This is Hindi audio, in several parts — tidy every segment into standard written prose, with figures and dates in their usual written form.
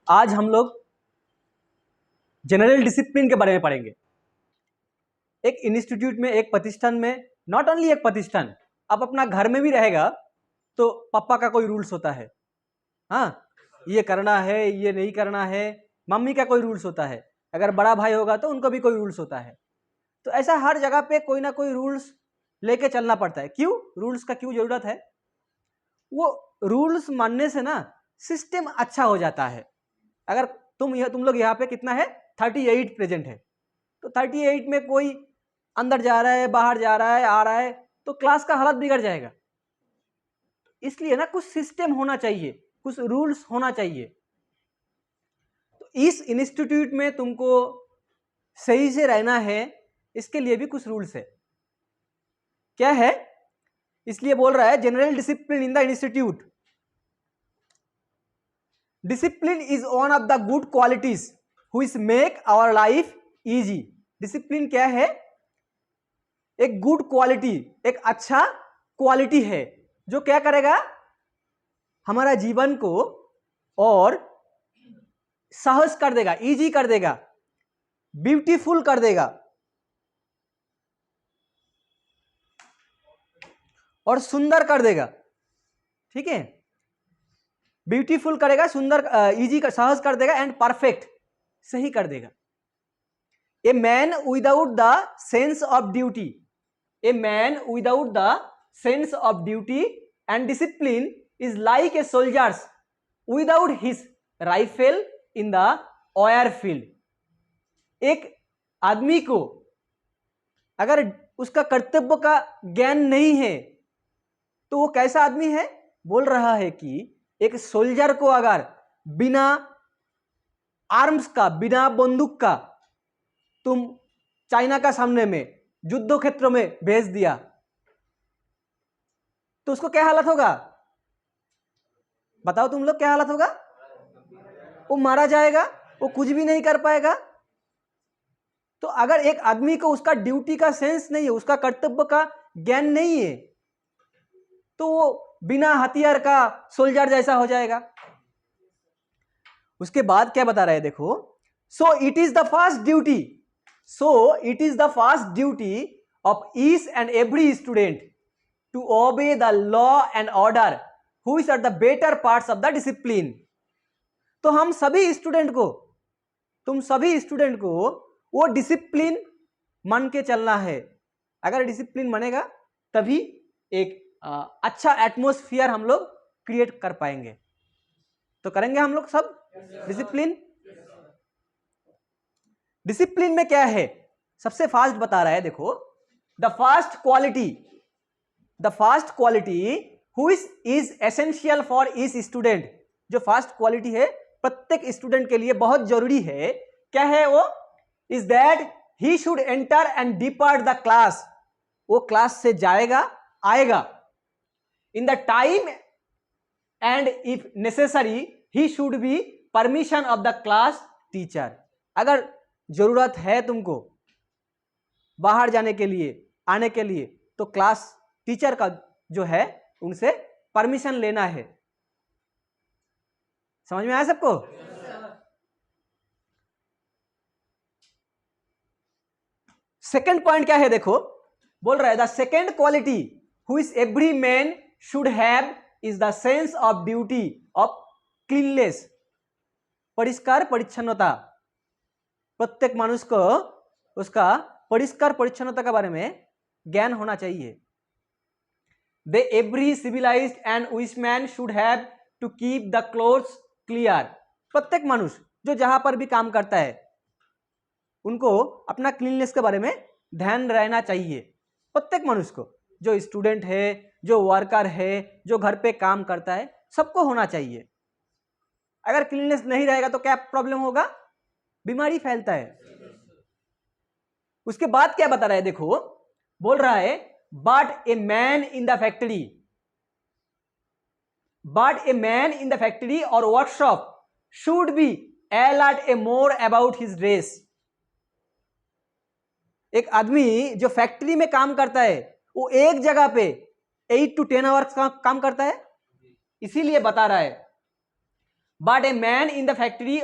आज हम लोग जनरल डिसिप्लिन के बारे में पढ़ेंगे। एक इंस्टीट्यूट में, एक प्रतिष्ठान में, नॉट ओनली एक प्रतिष्ठान, अब अपना घर में भी रहेगा तो पापा का कोई रूल्स होता है, हाँ ये करना है, ये नहीं करना है। मम्मी का कोई रूल्स होता है, अगर बड़ा भाई होगा तो उनको भी कोई रूल्स होता है। तो ऐसा हर जगह पे कोई ना कोई रूल्स लेके चलना पड़ता है। क्यों? रूल्स का क्यों जरूरत है? वो रूल्स मानने से ना सिस्टम अच्छा हो जाता है। अगर तुम लोग यहाँ पे कितना है, 38 प्रेजेंट है, तो 38 में कोई अंदर जा रहा है, बाहर जा रहा है, आ रहा है, तो क्लास का हालत बिगड़ जाएगा। इसलिए ना कुछ सिस्टम होना चाहिए, कुछ रूल्स होना चाहिए। तो इस इंस्टीट्यूट में तुमको सही से रहना है, इसके लिए भी कुछ रूल्स है। क्या है? इसलिए बोल रहा है general discipline in the institute. Discipline is one of the good qualities which make our life easy. Discipline क्या है? एक गुड क्वालिटी, एक अच्छा क्वालिटी है जो क्या करेगा, हमारा जीवन को और सहज कर देगा, इजी कर देगा, ब्यूटीफुल कर देगा और सुंदर कर देगा। ठीक है, ब्यूटीफुल करेगा, सुंदर, इजी कर, सहज कर देगा एंड परफेक्ट, सही कर देगा। A man without the sense of duty, a man without the sense of duty and discipline is like a soldiers without his rifle in the or field. एक आदमी को अगर उसका कर्तव्य का ज्ञान नहीं है तो वो कैसा आदमी है? बोल रहा है कि एक सोल्जर को अगर बिना आर्म्स का, बिना बंदूक का तुम चाइना का सामने में युद्ध क्षेत्र में भेज दिया तो उसको क्या हालत होगा? बताओ तुम लोग, क्या हालत होगा? वो मारा जाएगा, वो कुछ भी नहीं कर पाएगा। तो अगर एक आदमी को उसका ड्यूटी का सेंस नहीं है, उसका कर्तव्य का ज्ञान नहीं है, तो वो बिना हथियार का सोल्जर जैसा हो जाएगा। उसके बाद क्या बता रहे हैं, देखो, so it is the first duty, so it is the first duty of each and every student to obey the law and order which are the better parts of the discipline. तो हम सभी स्टूडेंट को, तुम सभी स्टूडेंट को वो डिसिप्लिन मान के चलना है। अगर डिसिप्लिन मानेगा तभी एक अच्छा एटमॉस्फेयर हम लोग क्रिएट कर पाएंगे। तो करेंगे हम लोग सब डिसिप्लिन। डिसिप्लिन में क्या है? सबसे फास्ट बता रहा है, देखो, the first quality which is essential for each student. जो फर्स्ट क्वालिटी है प्रत्येक स्टूडेंट के लिए बहुत जरूरी है, क्या है वो? Is that he should enter and depart the class. वो क्लास से जाएगा, आएगा, in the time and if necessary he should B permission of the class teacher. अगर जरूरत है तुमको बाहर जाने के लिए, आने के लिए, तो क्लास टीचर का जो है उनसे परमिशन लेना है। समझ में आया सबको? सेकंड पॉइंट क्या है, देखो, बोल रहा है the second quality which every man should have is the sense of duty of cleanness. परिष्कार परिच्छन्नता, प्रत्येक मनुष्य को उसका परिष्कार परिच्छन्नता के बारे में ज्ञान होना चाहिए। They every civilized and which man should have to keep the clothes clear. प्रत्येक मनुष्य जो जहां पर भी काम करता है उनको अपना क्लीननेस के बारे में ध्यान रहना चाहिए। प्रत्येक मनुष्य को, जो स्टूडेंट है, जो वर्कर है, जो घर पे काम करता है, सबको होना चाहिए। अगर क्लीननेस नहीं रहेगा तो क्या प्रॉब्लम होगा? बीमारी फैलता है। उसके बाद क्या बता रहा है, देखो, बोल रहा है but a man in the factory और workshop should be alert a more about his dress. एक आदमी जो फैक्ट्री में काम करता है वो एक जगह पे 8 to 10 आवर्स काम करता है, इसीलिए बता रहा है but a man in the factory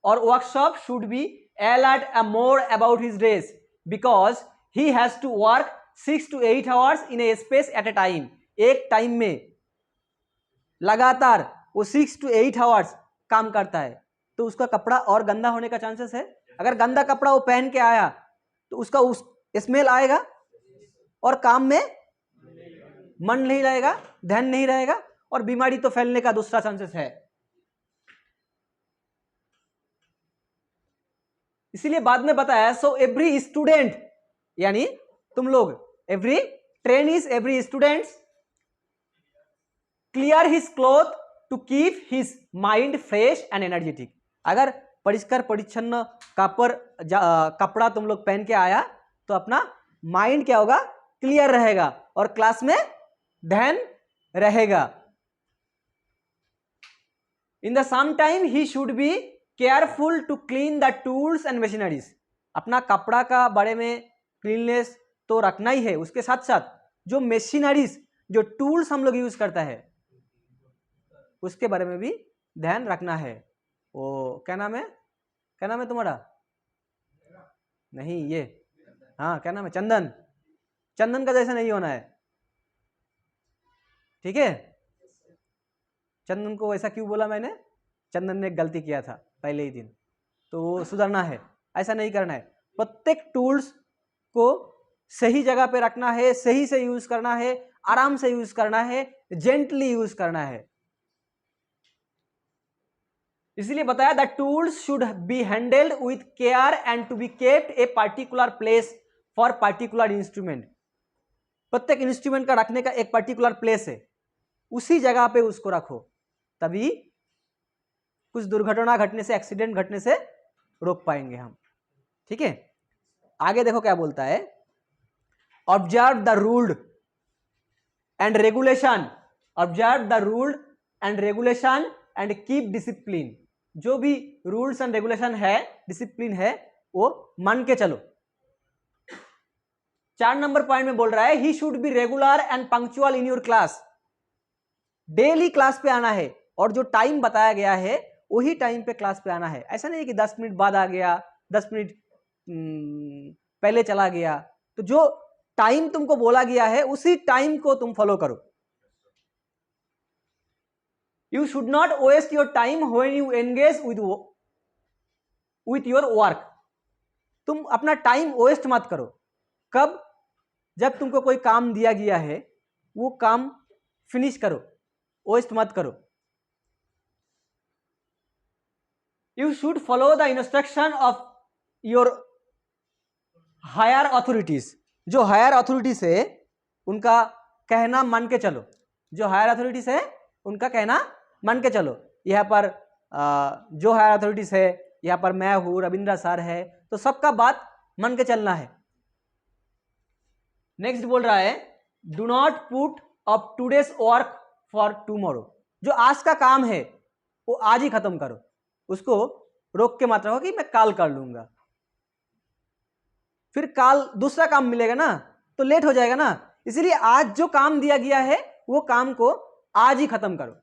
और workshop should be alert more about his days because he has to work 6 to 8 hours in a space at a time. एक टाइम में लगातार वो 6 to 8 hours काम करता है, तो उसका कपड़ा और गंदा होने का चांसेस है। अगर गंदा कपड़ा वो पहन के आया तो उसका उस स्मेल आएगा और काम में मन नहीं रहेगा, ध्यान नहीं रहेगा और बीमारी तो फैलने का दूसरा चांसेस है। इसीलिए बाद में बताया, सो एवरी स्टूडेंट, यानी तुम लोग, every trainees, every students clear his cloth to keep his mind fresh and energetic. अगर परिष्कार परिच्छन्न कपड़ा तुम लोग पहन के आया तो अपना माइंड क्या होगा, क्लियर रहेगा और क्लास में ध्यान रहेगा। In the same time he should be careful to clean the tools and machineries. अपना कपड़ा का बारे में क्लीननेस तो रखना ही है, उसके साथ साथ जो मशीनरीज, जो टूल्स हम लोग यूज करता है उसके बारे में भी ध्यान रखना है। वो क्या नाम है, क्या नाम है तुम्हारा? नहीं, ये हाँ क्या नाम है, चंदन। चंदन का जैसा नहीं होना है, ठीक है? चंदन को वैसा क्यों बोला मैंने? चंदन ने एक गलती किया था पहले ही दिन, तो वो सुधरना है, ऐसा नहीं करना है। प्रत्येक टूल्स को सही जगह पे रखना है, सही से यूज करना है, आराम से यूज करना है, जेंटली यूज करना है। इसलिए बताया the tools should be handled with care and to be kept a particular place for particular instrument. प्रत्येक इंस्ट्रूमेंट का रखने का एक पर्टिकुलर प्लेस है, उसी जगह पे उसको रखो, तभी कुछ दुर्घटना घटने से, एक्सीडेंट घटने से रोक पाएंगे हम, ठीक है? आगे देखो क्या बोलता है, observe the ruled and regulation, observe the ruled and regulation and keep discipline. जो भी रूल्स एंड रेगुलेशन है, डिसिप्लिन है, वो मान के चलो। 4 नंबर पॉइंट में बोल रहा है ही should be regular and punctual in your class. Daily class पे आना है और जो टाइम बताया गया है वही टाइम पे क्लास पे आना है। ऐसा नहीं कि 10 मिनट बाद आ गया, 10 मिनट पहले चला गया। तो जो टाइम तुमको बोला गया है उसी टाइम को तुम फॉलो करो। You should not waste your time when you engage with your work. तुम अपना टाइम वेस्ट मत करो। कब? जब तुमको कोई काम दिया गया है वो काम फिनिश करो, वेस्ट मत करो। You should follow the instruction of your higher authorities. जो हायर अथॉरिटीज है उनका कहना मान के चलो, जो हायर अथॉरिटीज है उनका कहना मान के चलो। यहाँ पर जो हायर अथॉरिटीज है, यहाँ पर मैं हूँ, रविंद्र सर है, तो सबका बात मान के चलना है। नेक्स्ट बोल रहा है do not put up today's work for tomorrow. जो आज का काम है वो आज ही खत्म करो, उसको रोक के मत रखो कि मैं कल कर लूंगा। फिर कल दूसरा काम मिलेगा ना तो लेट हो जाएगा ना। इसलिए आज जो काम दिया गया है वो काम को आज ही खत्म करो।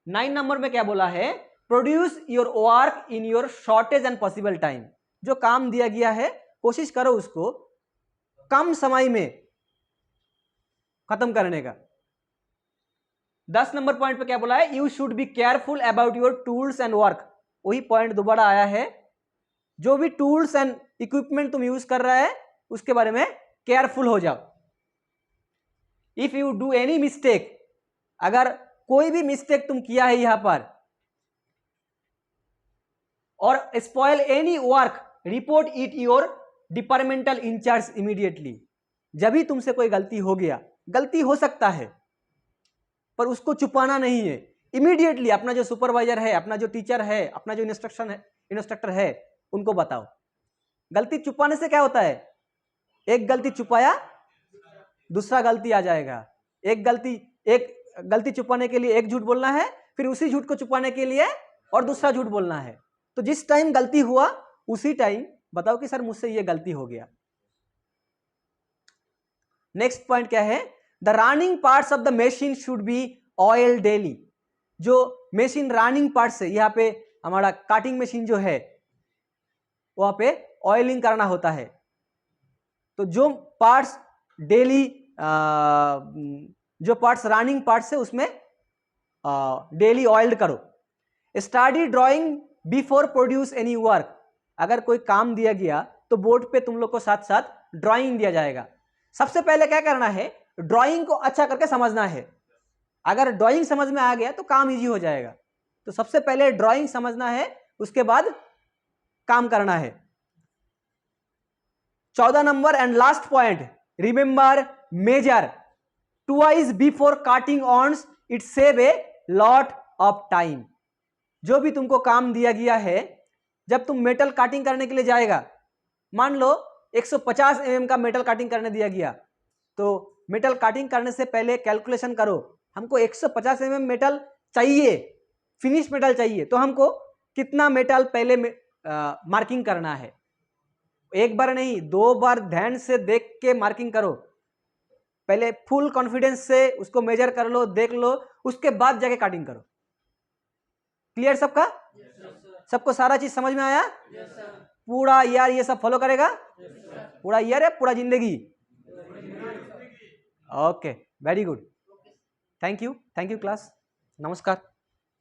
9 नंबर में क्या बोला है, produce your work in your shortage and possible time. जो काम दिया गया है कोशिश करो उसको कम समय में खत्म करने का। 10 नंबर पॉइंट पे क्या बोला है, you should be careful about your tools and work. वही पॉइंट दोबारा आया है, जो भी टूल्स एंड इक्विपमेंट तुम यूज कर रहा है उसके बारे में केयरफुल हो जाओ। If you do any mistake, अगर कोई भी मिस्टेक तुम किया है यहां पर, और spoil any work, report it your departmental incharge immediately. जब भी तुमसे कोई गलती हो गया, गलती हो सकता है पर उसको छुपाना नहीं है, इमीडिएटली अपना जो सुपरवाइजर है, अपना जो टीचर है, अपना जो इंस्ट्रक्टर है उनको बताओ। गलती छुपाने से क्या होता है, एक गलती छुपाया दूसरा गलती आ जाएगा। एक गलती छुपाने के लिए एक झूठ बोलना है, फिर उसी झूठ को छुपाने के लिए और दूसरा झूठ बोलना है। तो जिस टाइम गलती हुआ उसी टाइम बताओ कि सर मुझसे ये गलती हो गया। नेक्स्ट पॉइंट क्या है, the running parts of the machine should be oil daily. जो मशीन रनिंग पार्ट्स है, यहाँ पे हमारा काटिंग मशीन जो है वहाँ पे ऑयलिंग करना होता है। तो जो पार्ट्स डेली जो पार्ट्स रनिंग पार्ट्स है उसमें डेली ऑयल्ड करो। Study drawing before produce any work. अगर कोई काम दिया गया तो बोर्ड पे तुम लोग को साथ साथ ड्राइंग दिया जाएगा। सबसे पहले क्या करना है, ड्राइंग को अच्छा करके समझना है। अगर ड्राइंग समझ में आ गया तो काम इजी हो जाएगा। तो सबसे पहले ड्राइंग समझना है, उसके बाद काम करना है। 14 number and last point, remember measure twice before cutting once, it save a lot of time. जो भी तुमको काम दिया गया है, जब तुम मेटल काटिंग करने के लिए जाएगा, मान लो 150 mm का मेटल काटिंग करने दिया गया, तो मेटल काटिंग करने से पहले कैलकुलेशन करो, हमको 150 mm मेटल चाहिए, फिनिश मेटल चाहिए, तो हमको कितना मेटल पहले मार्किंग करना है। एक बार नहीं, 2 बार ध्यान से देख के मार्किंग करो। पहले फुल कॉन्फिडेंस से उसको मेजर कर लो, देख लो, उसके बाद जाके काटिंग करो। क्लियर सबका? सबको सारा चीज समझ में आया? पूरा ईयर ये सब फॉलो करेगा? पूरा ईयर है, पूरा जिंदगी? Okay, very good, thank you class, नमस्कार।